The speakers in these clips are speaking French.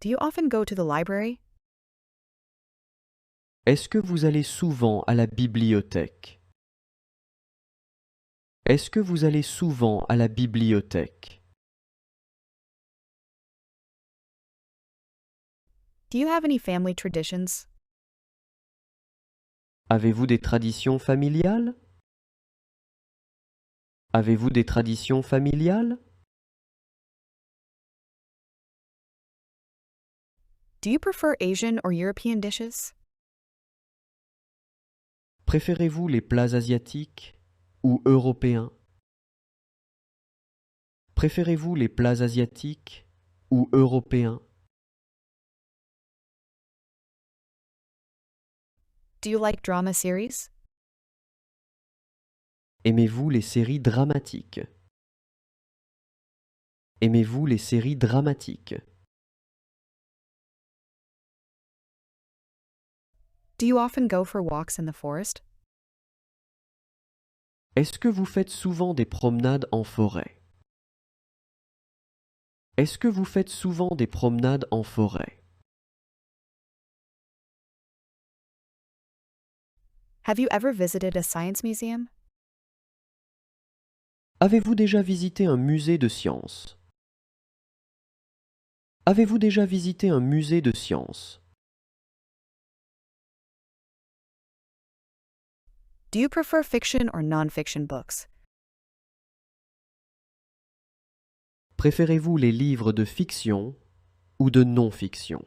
Do you often go to the library? Est-ce que vous allez souvent à la bibliothèque? Est-ce que vous allez souvent à la bibliothèque? Do you have any family traditions? Avez-vous des traditions familiales? Avez-vous des traditions familiales? Do you prefer Asian or European dishes? Préférez-vous les plats asiatiques ou européens? Préférez-vous les plats asiatiques ou européens? Do you like drama series? Aimez-vous les séries dramatiques? Aimez-vous les séries dramatiques? Do you often go for walks in the forest? Est-ce que vous faites souvent des promenades en forêt? Est-ce que vous faites souvent des promenades en forêt? Have you ever visited a science museum? Avez-vous déjà visité un musée de sciences? Avez-vous déjà visité un musée de sciences? Do you prefer fiction or non-fiction books? Préférez-vous les livres de fiction ou de non-fiction?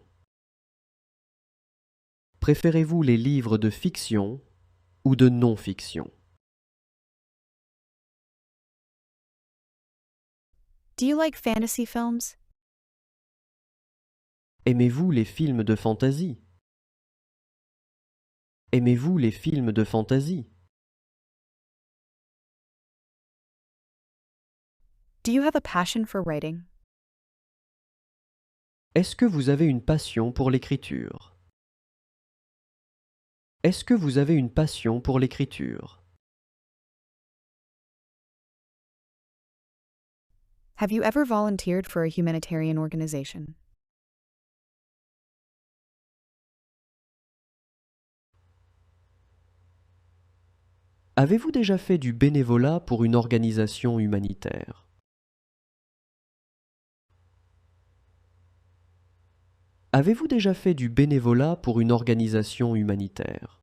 Préférez-vous les livres de fiction ou de non-fiction? Do you like fantasy films? Aimez-vous les films de fantasy? Aimez-vous les films de fantasy? Do you have a passion for writing? Est-ce que vous avez une passion pour l'écriture? Est-ce que vous avez une passion pour l'écriture? Have you ever volunteered for a humanitarian organization? Avez-vous déjà fait du bénévolat pour une organisation humanitaire? Avez-vous déjà fait du bénévolat pour une organisation humanitaire?